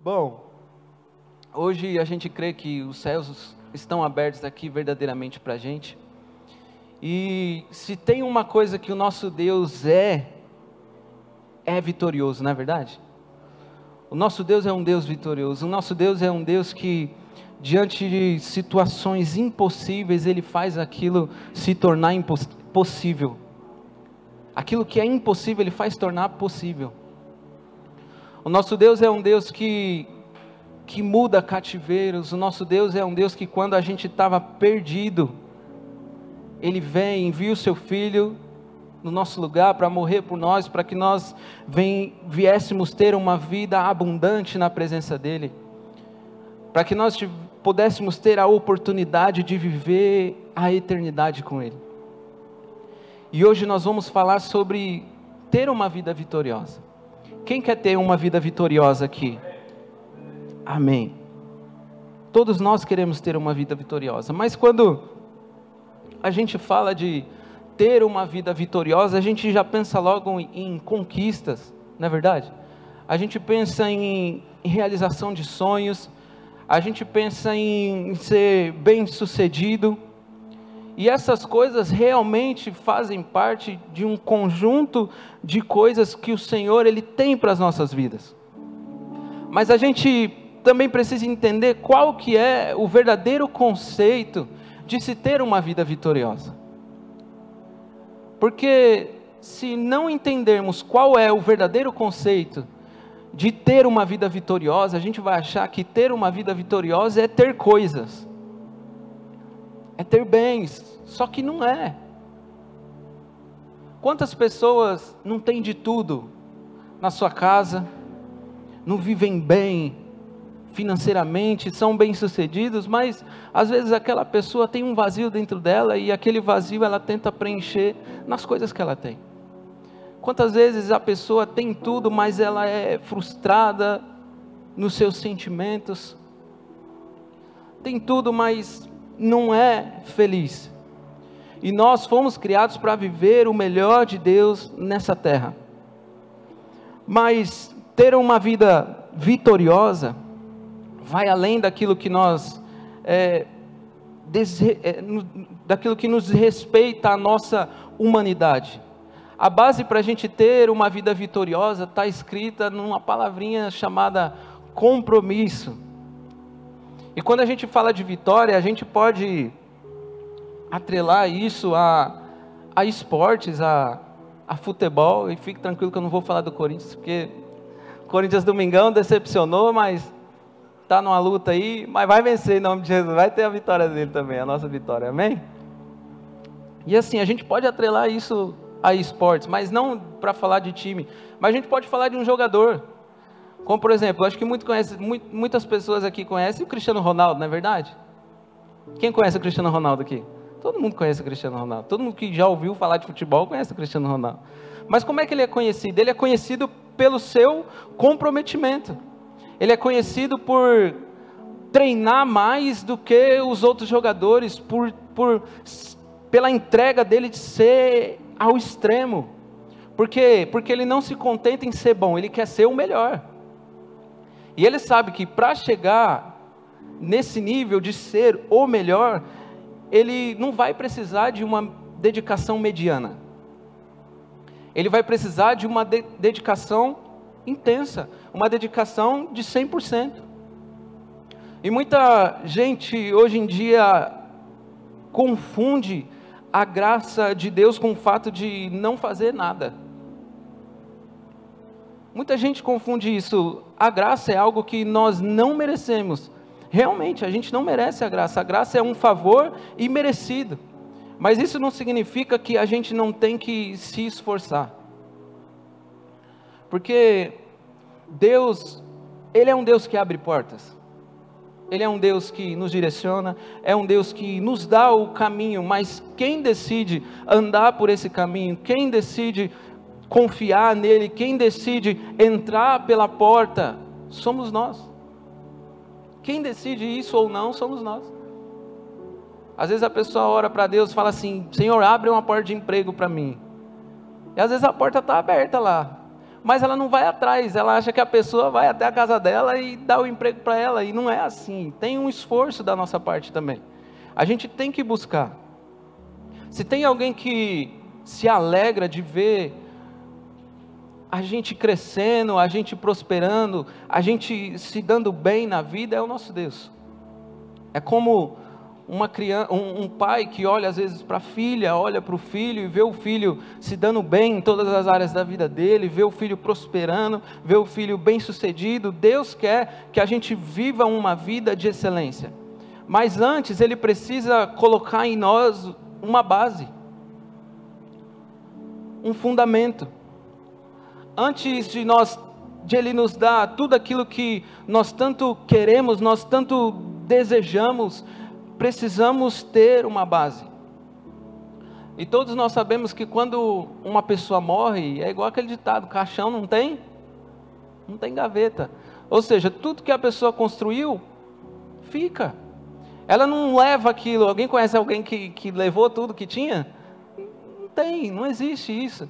Bom, hoje a gente crê que os céus estão abertos aqui verdadeiramente para a gente. E se tem uma coisa que o nosso Deus é vitorioso, não é verdade? O nosso Deus é um Deus vitorioso. O nosso Deus é um Deus que, diante de situações impossíveis, Ele faz aquilo se tornar possível. Aquilo que é impossível, Ele faz tornar possível. O nosso Deus é um Deus que muda cativeiros. O nosso Deus é um Deus que, quando a gente estava perdido, Ele vem, envia o seu Filho no nosso lugar para morrer por nós, para que nós viéssemos ter uma vida abundante na presença dEle, para que nós pudéssemos ter a oportunidade de viver a eternidade com Ele. E hoje nós vamos falar sobre ter uma vida vitoriosa. Quem quer ter uma vida vitoriosa aqui? Amém. Todos nós queremos ter uma vida vitoriosa, mas quando a gente fala de ter uma vida vitoriosa, a gente já pensa logo em conquistas, não é verdade? A gente pensa em realização de sonhos, a gente pensa em ser bem-sucedido, e essas coisas realmente fazem parte de um conjunto de coisas que o Senhor Ele tem para as nossas vidas. Mas a gente também precisa entender qual que é o verdadeiro conceito de se ter uma vida vitoriosa. Porque se não entendermos qual é o verdadeiro conceito de ter uma vida vitoriosa, a gente vai achar que ter uma vida vitoriosa é ter coisas, é ter bens, só que não é. Quantas pessoas não têm de tudo na sua casa, não vivem bem financeiramente, são bem-sucedidos, mas às vezes aquela pessoa tem um vazio dentro dela, e aquele vazio ela tenta preencher nas coisas que ela tem. Quantas vezes a pessoa tem tudo, mas ela é frustrada nos seus sentimentos, tem tudo, mas não é feliz. E nós fomos criados para viver o melhor de Deus nessa terra. Mas ter uma vida vitoriosa vai além daquilo que daquilo que nos respeita a nossa humanidade. A base para a gente ter uma vida vitoriosa está escrita numa palavrinha chamada compromisso. E quando a gente fala de vitória, a gente pode atrelar isso a esportes, a futebol, e fique tranquilo que eu não vou falar do Corinthians, porque o Corinthians domingão decepcionou, mas está numa luta aí, mas vai vencer em nome de Jesus, vai ter a vitória dele também, a nossa vitória, amém? E assim, a gente pode atrelar isso a esportes, mas não para falar de time, mas a gente pode falar de um jogador, como por exemplo, eu acho que muitas pessoas aqui conhecem o Cristiano Ronaldo, não é verdade? Quem conhece o Cristiano Ronaldo aqui? Todo mundo conhece o Cristiano Ronaldo, todo mundo que já ouviu falar de futebol conhece o Cristiano Ronaldo. Mas como é que ele é conhecido? Ele é conhecido pelo seu comprometimento. Ele é conhecido por treinar mais do que os outros jogadores, pela entrega dele de ser ao extremo. Por quê? Porque ele não se contenta em ser bom, ele quer ser o melhor. E ele sabe que para chegar nesse nível de ser o melhor, ele não vai precisar de uma dedicação mediana. Ele vai precisar de uma dedicação intensa, uma dedicação de 100%. E muita gente hoje em dia confunde a graça de Deus com o fato de não fazer nada. Muita gente confunde isso. A graça é algo que nós não merecemos. Realmente, a gente não merece a graça é um favor imerecido. Mas isso não significa que a gente não tem que se esforçar. Porque Deus, Ele é um Deus que abre portas. Ele é um Deus que nos direciona, é um Deus que nos dá o caminho, mas quem decide andar por esse caminho, quem decide confiar nele, quem decide entrar pela porta, somos nós. Quem decide isso ou não, somos nós. Às vezes a pessoa ora para Deus e fala assim: Senhor, abre uma porta de emprego para mim. E às vezes a porta está aberta lá, mas ela não vai atrás, ela acha que a pessoa vai até a casa dela e dá o emprego para ela, e não é assim. Tem um esforço da nossa parte também. A gente tem que buscar. Se tem alguém que se alegra de ver a gente crescendo, a gente prosperando, a gente se dando bem na vida, é o nosso Deus. É como uma criança, um pai que olha às vezes para a filha, olha para o filho e vê o filho se dando bem em todas as áreas da vida dele, vê o filho prosperando, vê o filho bem sucedido. Deus quer que a gente viva uma vida de excelência, mas antes Ele precisa colocar em nós uma base, um fundamento. Antes de Ele nos dar tudo aquilo que nós tanto queremos, nós tanto desejamos, precisamos ter uma base. E todos nós sabemos que quando uma pessoa morre, é igual aquele ditado: caixão não tem gaveta. Ou seja, tudo que a pessoa construiu, fica. Ela não leva aquilo. Alguém conhece alguém que levou tudo que tinha? Não tem, não existe isso.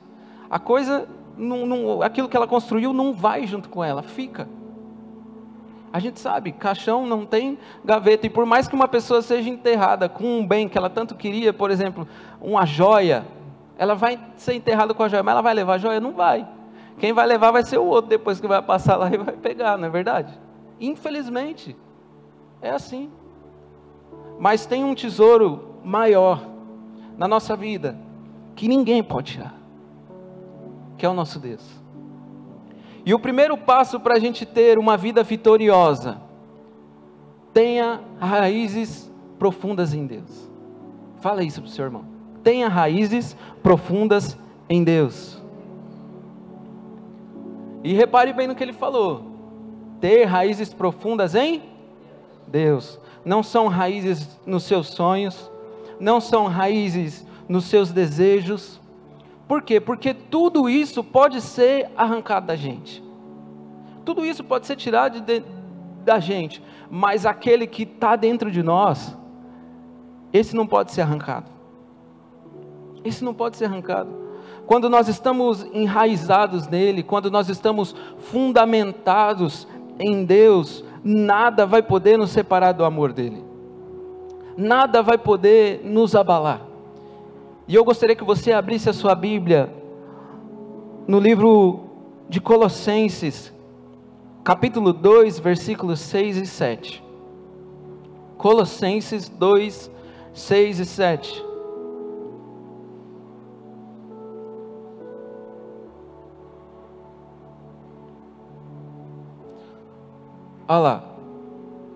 A coisa, aquilo que ela construiu não vai junto com ela, fica. A gente sabe, caixão não tem gaveta, e por mais que uma pessoa seja enterrada com um bem que ela tanto queria, por exemplo, uma joia, ela vai ser enterrada com a joia, mas ela vai levar a joia? Não vai. Quem vai levar vai ser o outro, depois que vai passar lá e vai pegar, não é verdade? Infelizmente, é assim. Mas tem um tesouro maior na nossa vida, que ninguém pode tirar, que é o nosso Deus. E o primeiro passo para a gente ter uma vida vitoriosa: tenha raízes profundas em Deus. Fala isso para o seu irmão. Tenha raízes profundas em Deus. E repare bem no que ele falou: ter raízes profundas em Deus. Não são raízes nos seus sonhos, não são raízes nos seus desejos. Por quê? Porque tudo isso pode ser arrancado da gente. Tudo isso pode ser tirado da gente. Mas aquele que está dentro de nós, esse não pode ser arrancado. Esse não pode ser arrancado. Quando nós estamos enraizados nele, quando nós estamos fundamentados em Deus, nada vai poder nos separar do amor dele. Nada vai poder nos abalar. E eu gostaria que você abrisse a sua Bíblia no livro de Colossenses, capítulo 2, versículos 6 e 7. Colossenses 2, 6 e 7. Olha lá.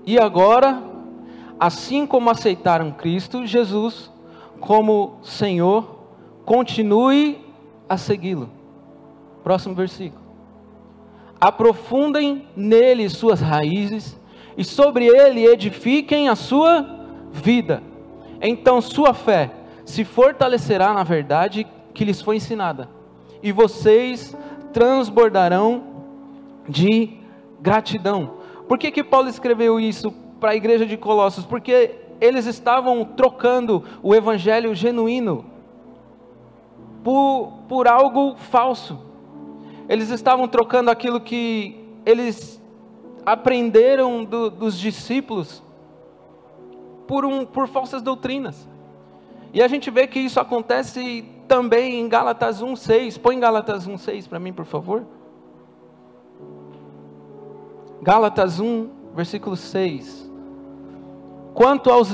E agora, assim como aceitaram Cristo Jesus como Senhor, continue a segui-lo. Próximo versículo. Aprofundem nele suas raízes e sobre ele edifiquem a sua vida. Então sua fé se fortalecerá na verdade que lhes foi ensinada, e vocês transbordarão de gratidão. Por que Paulo escreveu isso para a igreja de Colossos? Porque eles estavam trocando o evangelho genuíno por algo falso. Eles estavam trocando aquilo que eles aprenderam dos discípulos por falsas doutrinas. E a gente vê que isso acontece também em Gálatas 1:6. Põe Gálatas 1:6 para mim, por favor. Gálatas 1, versículo 6. Quanto aos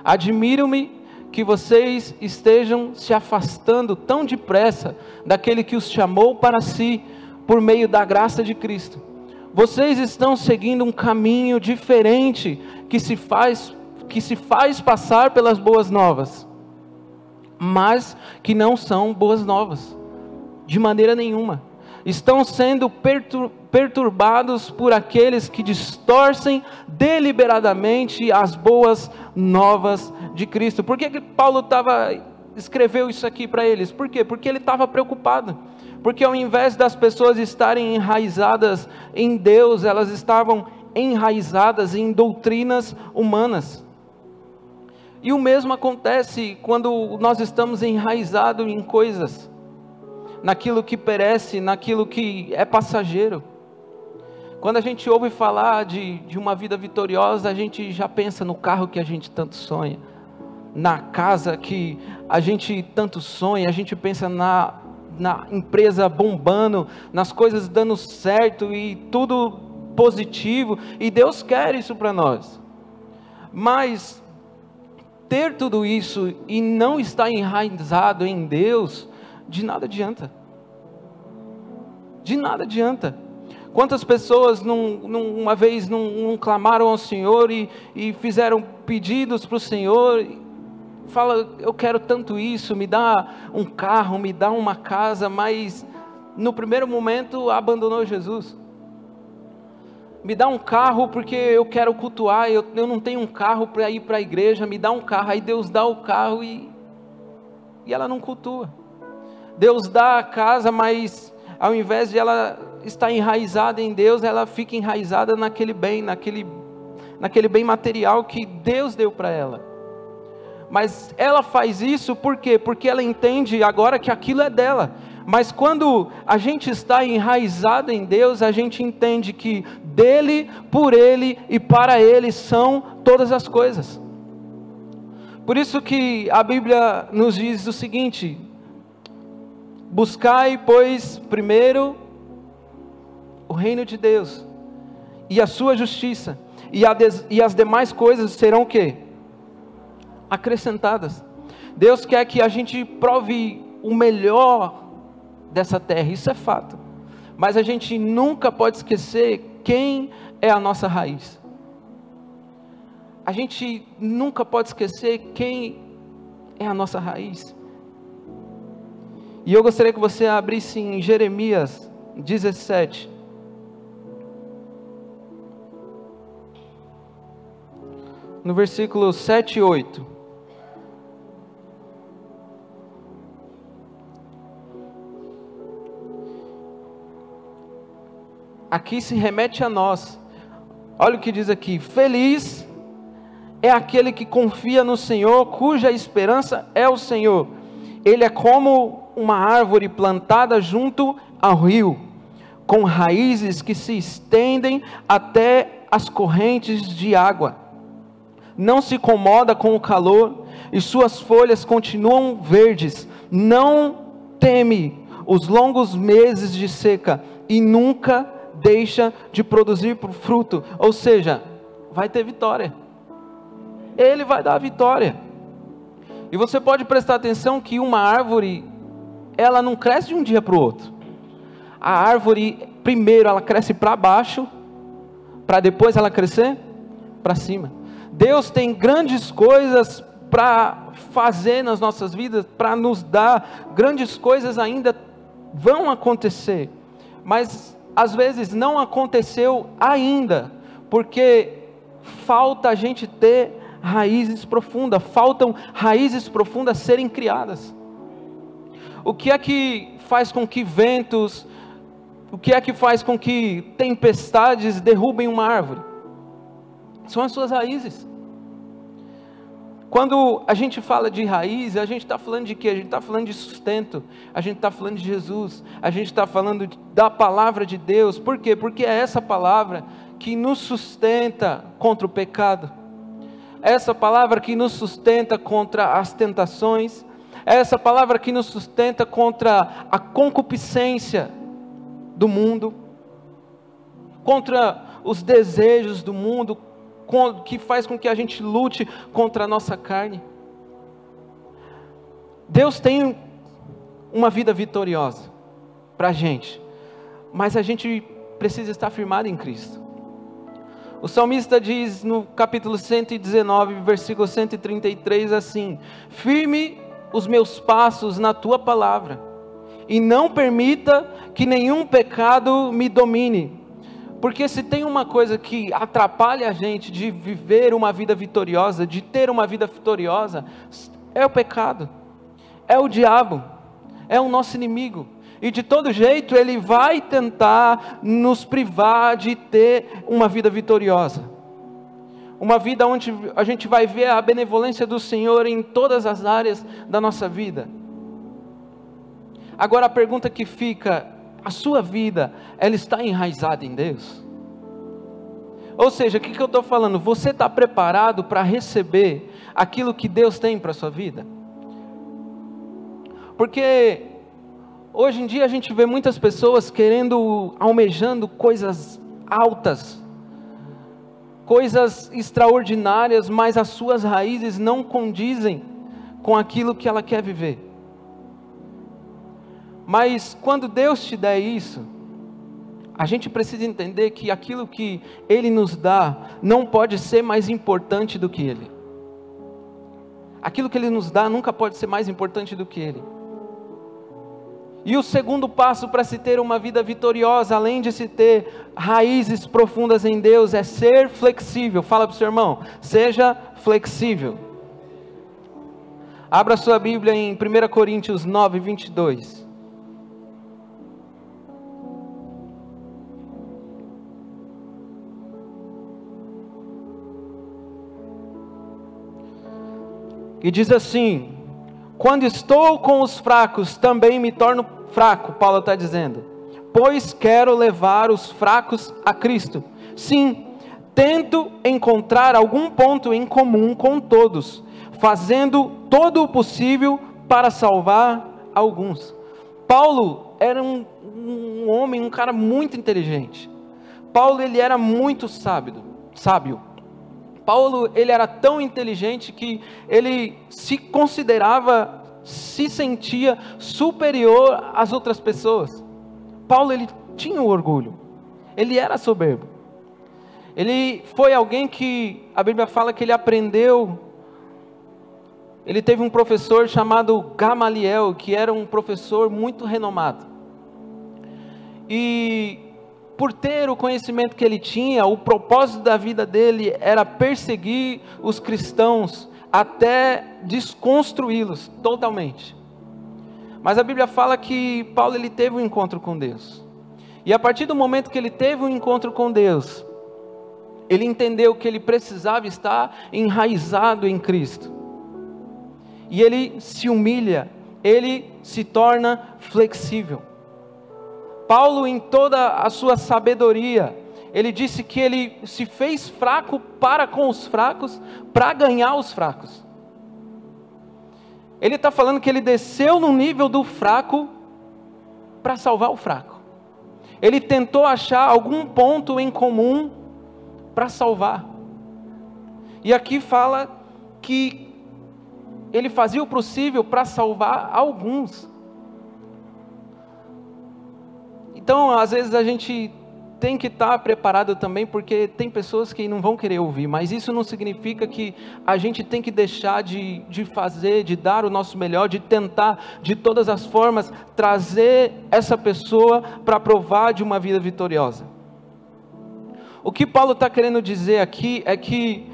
admiro-me que vocês estejam se afastando tão depressa daquele que os chamou para si por meio da graça de Cristo. Vocês estão seguindo um caminho diferente que se faz passar pelas boas novas, mas que não são boas novas, de maneira nenhuma. Estão sendo perturbados por aqueles que distorcem deliberadamente as boas novas de Cristo. Por que Paulo escreveu isso aqui para eles? Por quê? Porque ele estava preocupado. Porque ao invés das pessoas estarem enraizadas em Deus, elas estavam enraizadas em doutrinas humanas. E o mesmo acontece quando nós estamos enraizados em coisas. naquilo que perece, naquilo que é passageiro. Quando a gente ouve falar de uma vida vitoriosa, a gente já pensa no carro que a gente tanto sonha, na casa que a gente tanto sonha, a gente pensa na empresa bombando, nas coisas dando certo e tudo positivo, e Deus quer isso para nós. Mas ter tudo isso e não estar enraizado em Deus, de nada adianta. De nada adianta. Quantas pessoas uma vez não clamaram ao Senhor e fizeram pedidos para o Senhor, fala, eu quero tanto isso, me dá um carro, me dá uma casa, mas no primeiro momento abandonou Jesus. Me dá um carro porque eu quero cultuar, eu não tenho um carro para ir para a igreja, me dá um carro, aí Deus dá o carro e ela não cultua. Deus dá a casa, mas ao invés de ela estar enraizada em Deus, ela fica enraizada naquele bem bem material que Deus deu para ela. Mas ela faz isso por quê? Porque ela entende agora que aquilo é dela. Mas quando a gente está enraizado em Deus, a gente entende que dele, por ele e para ele são todas as coisas. Por isso que a Bíblia nos diz o seguinte: buscai, pois, primeiro o reino de Deus e a sua justiça, e as demais coisas serão o quê? Acrescentadas. Deus quer que a gente prove o melhor dessa terra, isso é fato, mas a gente nunca pode esquecer quem é a nossa raiz. A gente nunca pode esquecer quem é a nossa raiz. E eu gostaria que você abrisse em Jeremias 17, no versículo 7 e 8. Aqui se remete a nós. Olha o que diz aqui: feliz é aquele que confia no Senhor, cuja esperança é o Senhor. Ele é como uma árvore plantada junto ao rio, com raízes que se estendem até as correntes de água. Não se incomoda com o calor, e suas folhas continuam verdes. Não teme os longos meses de seca, e nunca deixa de produzir fruto. Ou seja, vai ter vitória. Ele vai dar a vitória. E você pode prestar atenção que uma árvore, ela não cresce de um dia para o outro. A árvore, primeiro ela cresce para baixo, para depois ela crescer para cima. Deus tem grandes coisas para fazer nas nossas vidas, para nos dar. Grandes coisas ainda vão acontecer, mas às vezes não aconteceu ainda, porque falta a gente ter raízes profundas, faltam raízes profundas serem criadas. O que é que faz com que ventos, o que é que faz com que tempestades derrubem uma árvore? São as suas raízes. Quando a gente fala de raiz, a gente está falando de quê? A gente está falando de sustento, a gente está falando de Jesus, a gente está falando da palavra de Deus. Por quê? Porque é essa palavra que nos sustenta contra o pecado, é essa palavra que nos sustenta contra as tentações, é essa palavra que nos sustenta contra a concupiscência do mundo, contra os desejos do mundo, que faz com que a gente lute contra a nossa carne. Deus tem uma vida vitoriosa para a gente, mas a gente precisa estar firmado em Cristo. O salmista diz no capítulo 119, versículo 133 assim: firme os meus passos na tua palavra, e não permita que nenhum pecado me domine. Porque se tem uma coisa que atrapalha a gente de viver uma vida vitoriosa, de ter uma vida vitoriosa, é o pecado, é o diabo, é o nosso inimigo. E de todo jeito ele vai tentar nos privar de ter uma vida vitoriosa. Uma vida onde a gente vai ver a benevolência do Senhor em todas as áreas da nossa vida. Agora a pergunta que fica, a sua vida, ela está enraizada em Deus? Ou seja, o que eu estou falando? Você está preparado para receber aquilo que Deus tem para a sua vida? Porque hoje em dia a gente vê muitas pessoas almejando coisas altas, coisas extraordinárias, mas as suas raízes não condizem com aquilo que ela quer viver. Mas quando Deus te der isso, a gente precisa entender que aquilo que Ele nos dá não pode ser mais importante do que Ele. Aquilo que Ele nos dá nunca pode ser mais importante do que Ele. E o segundo passo para se ter uma vida vitoriosa, além de se ter raízes profundas em Deus, é ser flexível. Fala para o seu irmão, seja flexível. Abra sua Bíblia em 1 Coríntios 9, 22. E diz assim: quando estou com os fracos, também me torno fraco, Paulo está dizendo, pois quero levar os fracos a Cristo. Sim, tento encontrar algum ponto em comum com todos, fazendo todo o possível para salvar alguns. Paulo era um homem, um cara muito inteligente. Paulo, ele era muito sábio. Paulo, ele era tão inteligente que ele se sentia superior às outras pessoas. Paulo, ele tinha um orgulho, ele era soberbo. Ele foi alguém que, a Bíblia fala que ele teve um professor chamado Gamaliel, que era um professor muito renomado. E por ter o conhecimento que ele tinha, o propósito da vida dele era perseguir os cristãos até desconstruí-los totalmente. Mas a Bíblia fala que Paulo, ele teve um encontro com Deus. E a partir do momento que ele teve um encontro com Deus, ele entendeu que ele precisava estar enraizado em Cristo. E ele se humilha, ele se torna flexível. Paulo, em toda a sua sabedoria, ele disse que ele se fez fraco para com os fracos, para ganhar os fracos. Ele está falando que ele desceu no nível do fraco para salvar o fraco. Ele tentou achar algum ponto em comum para salvar. E aqui fala que ele fazia o possível para salvar alguns. Então, às vezes a gente tem que estar preparado também, porque tem pessoas que não vão querer ouvir, mas isso não significa que a gente tem que deixar de fazer, de dar o nosso melhor, de tentar de todas as formas trazer essa pessoa para provar de uma vida vitoriosa. O que Paulo está querendo dizer aqui é que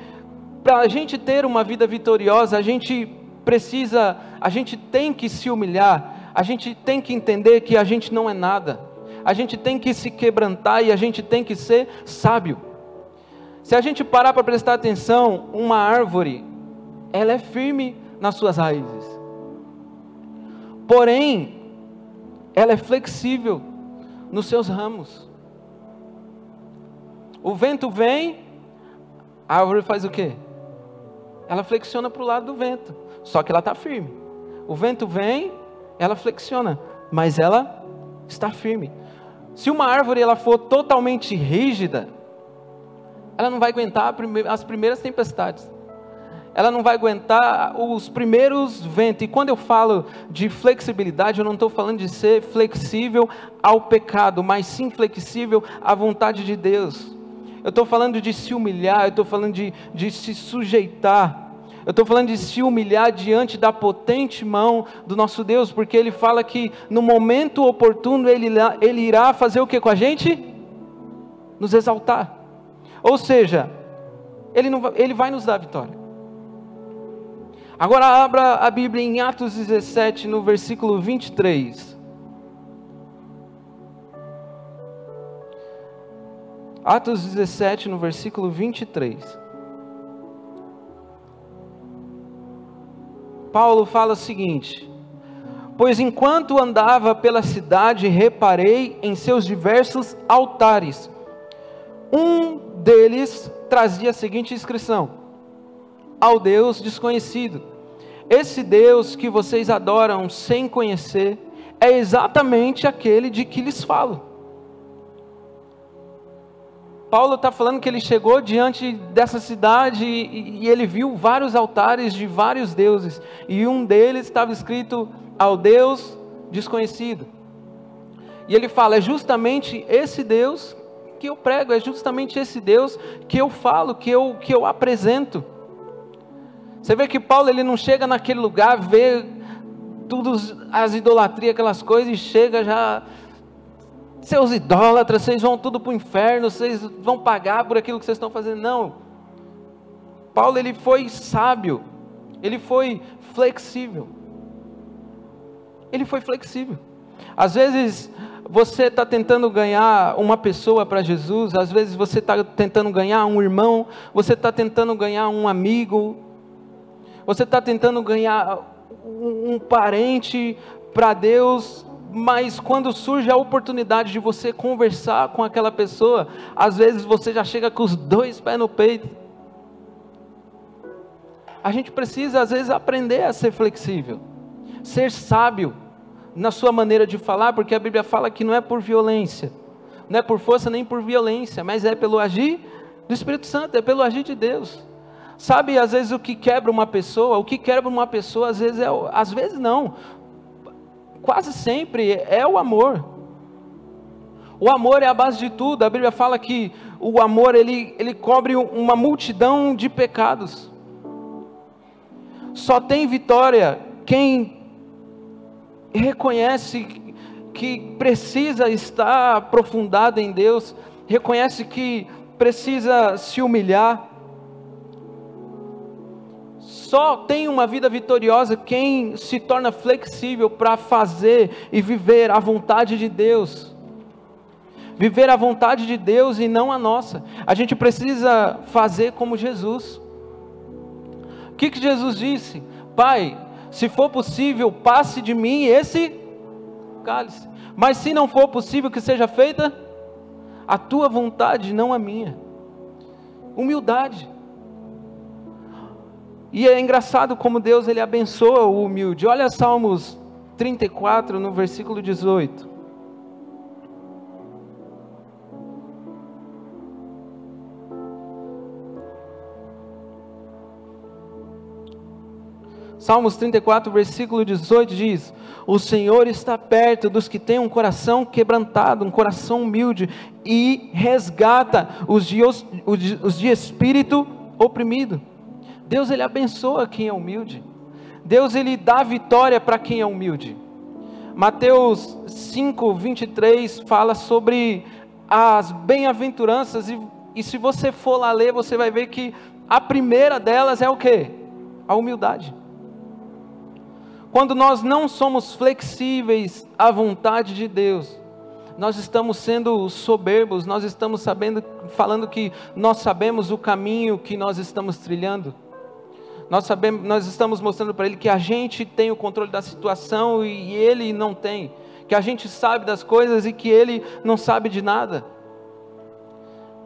para a gente ter uma vida vitoriosa, a gente tem que se humilhar, a gente tem que entender que a gente não é nada. A gente tem que se quebrantar e a gente tem que ser sábio. Se a gente parar para prestar atenção, uma árvore, ela é firme nas suas raízes. Porém, ela é flexível nos seus ramos. O vento vem, a árvore faz o quê? Ela flexiona para o lado do vento, só que ela está firme. O vento vem, ela flexiona, mas ela está firme. Se uma árvore ela for totalmente rígida, ela não vai aguentar as primeiras tempestades. Ela não vai aguentar os primeiros ventos. E quando eu falo de flexibilidade, eu não estou falando de ser flexível ao pecado, mas sim flexível à vontade de Deus. Eu estou falando de se humilhar, eu estou falando de se sujeitar. Eu estou falando de se humilhar diante da potente mão do nosso Deus, porque Ele fala que no momento oportuno Ele irá fazer o que com a gente? Nos exaltar. Ou seja, Ele vai nos dar a vitória. Agora abra a Bíblia em Atos 17, no versículo 23. Atos 17, no versículo 23. Paulo fala o seguinte: pois enquanto andava pela cidade, reparei em seus diversos altares. Um deles trazia a seguinte inscrição: ao Deus desconhecido. Esse Deus que vocês adoram sem conhecer é exatamente aquele de que lhes falo. Paulo está falando que ele chegou diante dessa cidade e ele viu vários altares de vários deuses, e um deles estava escrito ao Deus desconhecido. E ele fala: é justamente esse Deus que eu prego, é justamente esse Deus que eu falo, que eu apresento. Você vê que Paulo, ele não chega naquele lugar, vê tudo, as idolatrias, aquelas coisas, e chega já: seus idólatras, vocês vão tudo para o inferno, vocês vão pagar por aquilo que vocês estão fazendo. Não. Paulo, ele foi sábio, ele foi flexível. Ele foi flexível. Às vezes você está tentando ganhar uma pessoa para Jesus, às vezes você está tentando ganhar um irmão, você está tentando ganhar um amigo, você está tentando ganhar um parente para Deus, mas quando surge a oportunidade de você conversar com aquela pessoa, às vezes você já chega com os dois pés no peito. A gente precisa às vezes aprender a ser flexível, ser sábio na sua maneira de falar, porque a Bíblia fala que não é por violência, não é por força nem por violência, mas é pelo agir do Espírito Santo, é pelo agir de Deus. Sabe, às vezes o que quebra uma pessoa, às vezes não, quase sempre é o amor. O amor é a base de tudo. A Bíblia fala que o amor, ele cobre uma multidão de pecados. Só tem vitória quem reconhece que precisa estar aprofundado em Deus, reconhece que precisa se humilhar. Só tem uma vida vitoriosa quem se torna flexível para fazer e viver a vontade de Deus. Viver a vontade de Deus e não a nossa. A gente precisa fazer como Jesus. O que Jesus disse? Pai, se for possível, passe de mim esse cálice. Mas se não for possível que seja feita a tua vontade, não a minha. Humildade. E é engraçado como Deus, ele abençoa o humilde. Olha Salmos 34, no versículo 18. Salmos 34, versículo 18 diz: o Senhor está perto dos que têm um coração quebrantado, um coração humilde, e resgata os de espírito oprimido. Deus, ele abençoa quem é humilde. Deus, ele dá vitória para quem é humilde. Mateus 5, 23 fala sobre as bem-aventuranças, e se você for lá ler, você vai ver que a primeira delas é o quê? A humildade. Quando nós não somos flexíveis à vontade de Deus, nós estamos sendo soberbos, nós estamos falando que nós sabemos o caminho que nós estamos trilhando. Nós estamos mostrando para Ele que a gente tem o controle da situação e Ele não tem. Que a gente sabe das coisas e que Ele não sabe de nada.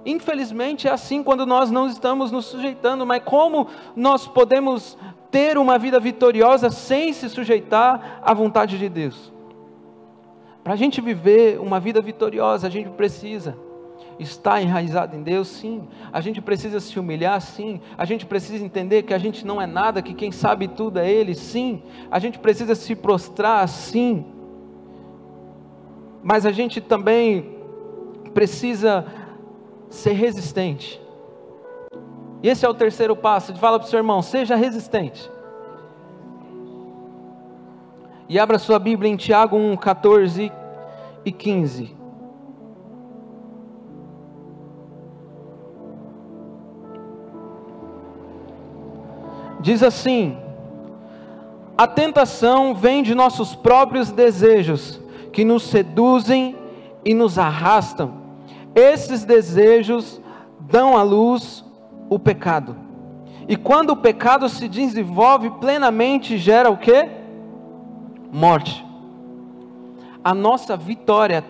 Infelizmente é assim quando nós não estamos nos sujeitando, mas como nós podemos ter uma vida vitoriosa sem se sujeitar à vontade de Deus? Para a gente viver uma vida vitoriosa, a gente precisa estar enraizado em Deus, sim. A gente precisa se humilhar, sim. A gente precisa entender que a gente não é nada, que quem sabe tudo é Ele, sim. A gente precisa se prostrar, sim. Mas a gente também precisa ser resistente. E esse é o terceiro passo. Fala para o seu irmão: seja resistente. E abra sua Bíblia em Tiago 1, 14 e 15. Diz assim: a tentação vem de nossos próprios desejos, que nos seduzem e nos arrastam. Esses desejos dão à luz o pecado. E quando o pecado se desenvolve plenamente, gera o quê? morte. A nossa vitória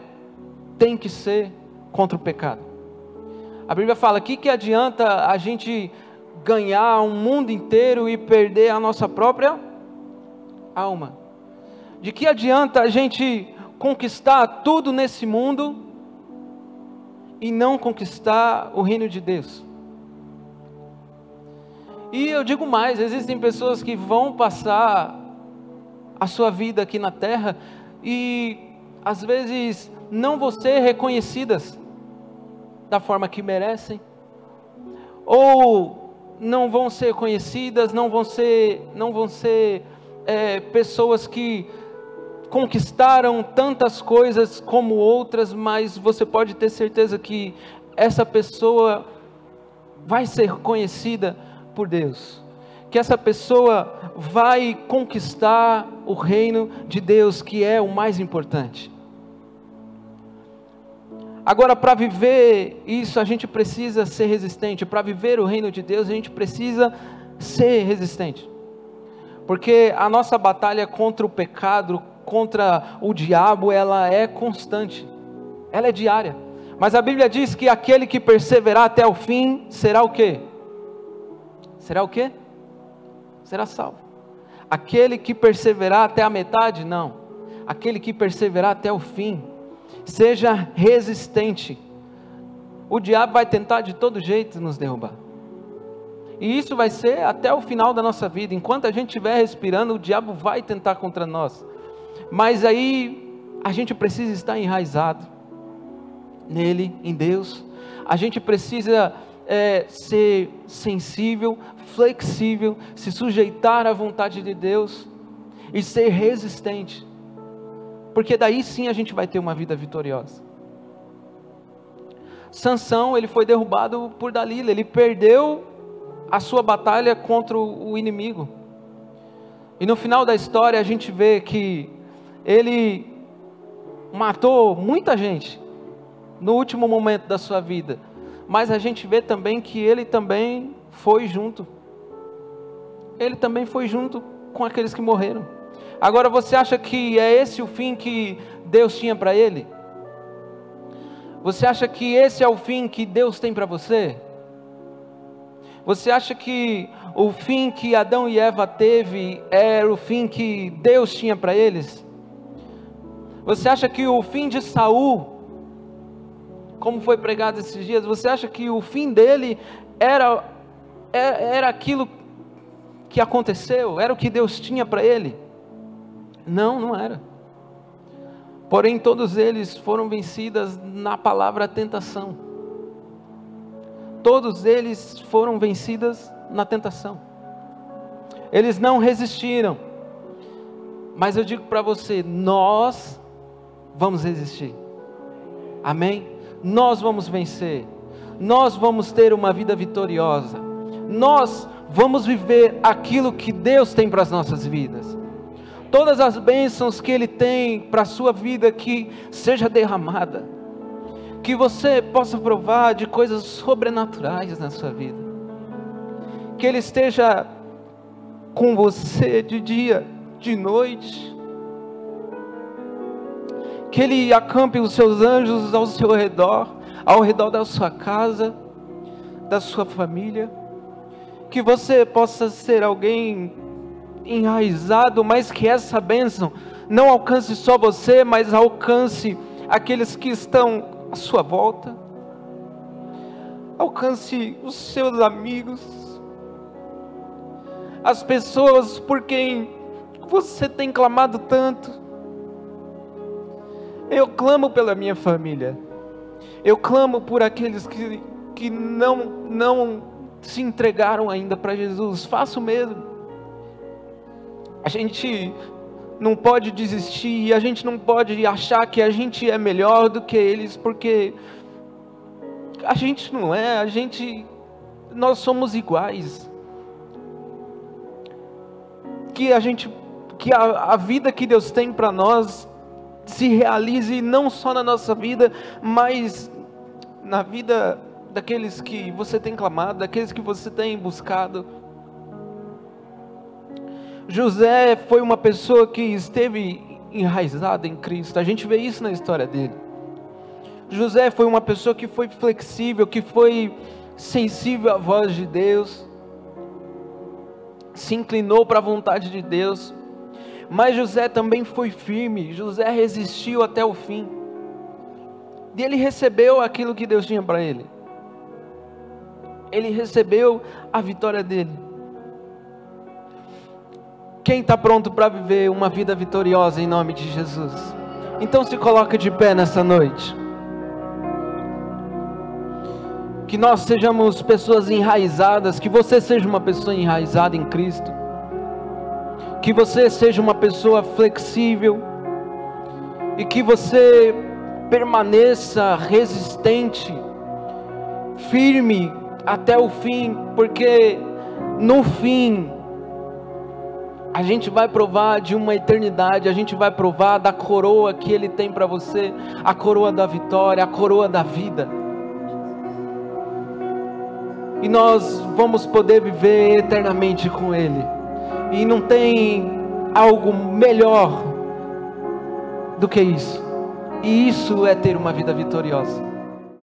tem que ser contra o pecado. A Bíblia fala: que adianta a gente ganhar um mundo inteiro e perder a nossa própria alma? De que adianta a gente conquistar tudo nesse mundo e não conquistar o reino de Deus? E eu digo mais, existem pessoas que vão passar a sua vida aqui na terra e às vezes não vão ser reconhecidas da forma que merecem, ou não vão ser conhecidas, não vão ser pessoas que conquistaram tantas coisas como outras, mas você pode ter certeza que essa pessoa vai ser conhecida por Deus, que essa pessoa vai conquistar o reino de Deus, que é o mais importante. Agora, para viver isso, a gente precisa ser resistente. Para viver o reino de Deus, a gente precisa ser resistente, porque a nossa batalha contra o pecado, contra o diabo, ela é constante, ela é diária. Mas a Bíblia diz que aquele que perseverar até o fim, será o quê? Será o quê? Será salvo. Aquele que perseverar até a metade, não. Aquele que perseverar até o fim. Seja resistente. O diabo vai tentar de todo jeito nos derrubar. E isso vai ser até o final da nossa vida. Enquanto a gente estiver respirando, o diabo vai tentar contra nós. Mas aí a gente precisa estar enraizado nele, em Deus. A gente precisa ser sensível, flexível, se sujeitar à vontade de Deus e ser resistente, porque daí sim a gente vai ter uma vida vitoriosa. Sansão, ele foi derrubado por Dalila, ele perdeu a sua batalha contra o inimigo, e no final da história a gente vê que ele matou muita gente no último momento da sua vida, mas a gente vê também que ele também foi junto. Ele também foi junto com aqueles que morreram. Agora, você acha que é esse o fim que Deus tinha para ele? Você acha que esse é o fim que Deus tem para você? Você acha que o fim que Adão e Eva teve era o fim que Deus tinha para eles? Você acha que o fim de Saul, como foi pregado esses dias, você acha que o fim dele era aquilo que aconteceu, era o que Deus tinha para ele? Não, não era. Porém, todos eles foram vencidos na palavra tentação. Todos eles foram vencidos na tentação. Eles não resistiram. Mas eu digo para você, nós vamos resistir. Amém? Nós vamos vencer. Nós vamos ter uma vida vitoriosa. Nós vamos viver aquilo que Deus tem para as nossas vidas. Todas as bênçãos que Ele tem para a sua vida, que seja derramada. Que você possa provar de coisas sobrenaturais na sua vida. Que Ele esteja com você de dia, de noite. Que Ele acampe os seus anjos ao seu redor, ao redor da sua casa, da sua família. Que você possa ser alguém enraizado, mas que essa bênção não alcance só você, mas alcance aqueles que estão à sua volta. Alcance os seus amigos, as pessoas por quem você tem clamado tanto. Eu clamo pela minha família. Eu clamo por aqueles que não se entregaram ainda para Jesus. Faça o mesmo. A gente não pode desistir, e a gente não pode achar que a gente é melhor do que eles, porque a gente não é, nós somos iguais. Que a vida que Deus tem para nós se realize não só na nossa vida, mas na vida daqueles que você tem clamado, daqueles que você tem buscado. José foi uma pessoa que esteve enraizada em Cristo. A gente vê isso na história dele. José foi uma pessoa que foi flexível, que foi sensível à voz de Deus, se inclinou para a vontade de Deus. Mas José também foi firme. José resistiu até o fim. E ele recebeu aquilo que Deus tinha para ele. Ele recebeu a vitória dele. Quem está pronto para viver uma vida vitoriosa em nome de Jesus? Então se coloca de pé nessa noite. Que nós sejamos pessoas enraizadas, que você seja uma pessoa enraizada em Cristo, que você seja uma pessoa flexível, e que você permaneça resistente, firme até o fim, porque no fim a gente vai provar de uma eternidade, a gente vai provar da coroa que Ele tem para você, a coroa da vitória, a coroa da vida. E nós vamos poder viver eternamente com Ele. E não tem algo melhor do que isso. E isso é ter uma vida vitoriosa.